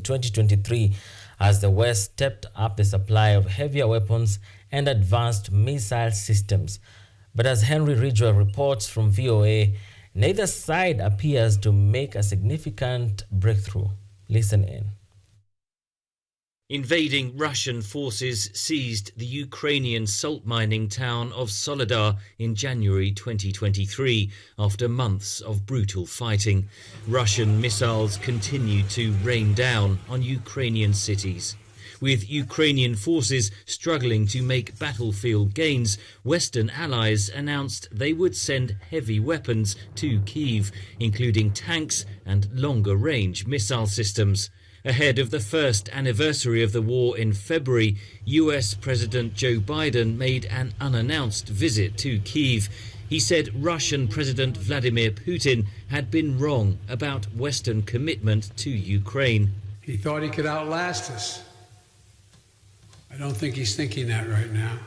2023 as the West stepped up the supply of heavier weapons and advanced missile systems. But as Henry Ridgwell reports from VOA, neither side appears to make a significant breakthrough. Listen in. Invading Russian forces seized the Ukrainian salt mining town of Soledar in January 2023 after months of brutal fighting. Russian missiles continue to rain down on Ukrainian cities. With Ukrainian forces struggling to make battlefield gains, Western allies announced they would send heavy weapons to Kyiv, including tanks and longer-range missile systems. Ahead of the first anniversary of the war in February, US President Joe Biden made an unannounced visit to Kyiv. He said Russian President Vladimir Putin had been wrong about Western commitment to Ukraine. He thought he could outlast us. I don't think he's thinking that right now.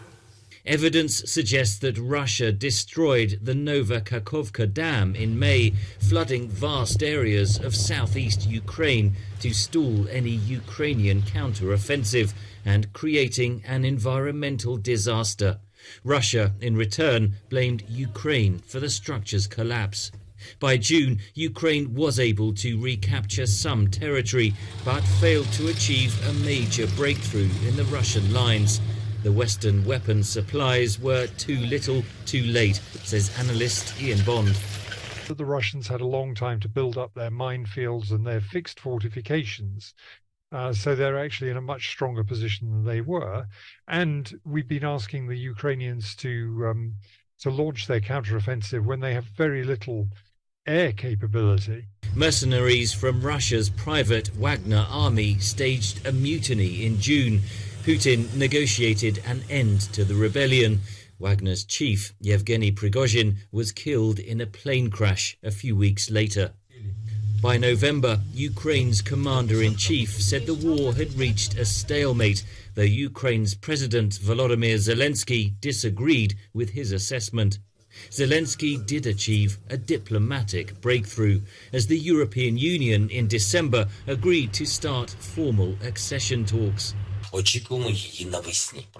Evidence suggests that Russia destroyed the Novakakhovka Dam in May, flooding vast areas of southeast Ukraine to stall any Ukrainian counter-offensive and creating an environmental disaster. Russia, in return, blamed Ukraine for the structure's collapse. By June, Ukraine was able to recapture some territory, but failed to achieve a major breakthrough in the Russian lines. The Western weapons supplies were too little, too late, says analyst Ian Bond. The Russians had a long time to build up their minefields and their fixed fortifications, so they're actually in a much stronger position than they were. And we've been asking the Ukrainians to launch their counteroffensive when they have very little air capability. Mercenaries from Russia's private Wagner army staged a mutiny in June. Putin negotiated an end to the rebellion. Wagner's chief, Yevgeny Prigozhin, was killed in a plane crash a few weeks later. By November, Ukraine's commander-in-chief said the war had reached a stalemate, though Ukraine's President Volodymyr Zelensky disagreed with his assessment. Zelensky did achieve a diplomatic breakthrough as the European Union in December agreed to start formal accession talks.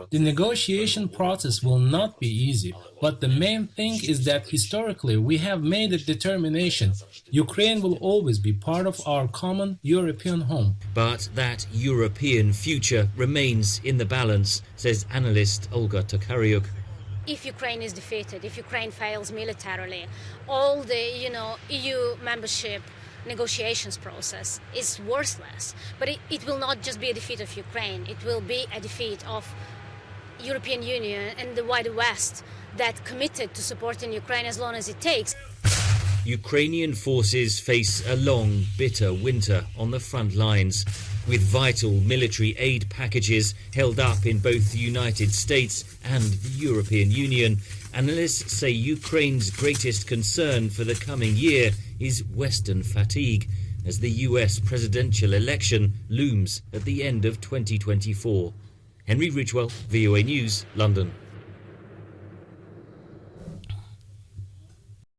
The negotiation process will not be easy, but the main thing is that historically we have made a determination. Ukraine will always be part of our common European home. But that European future remains in the balance, says analyst Olga Tokaryuk. If Ukraine is defeated, if Ukraine fails militarily, all the EU membership negotiations process is worthless. But it will not just be a defeat of Ukraine, it will be a defeat of European Union and the wider West that committed to supporting Ukraine as long as it takes. Ukrainian forces face a long, bitter winter on the front lines, with vital military aid packages held up in both the United States and the European Union. Analysts say Ukraine's greatest concern for the coming year is Western fatigue, as the US presidential election looms at the end of 2024. Henry Ridgwell, VOA News, London.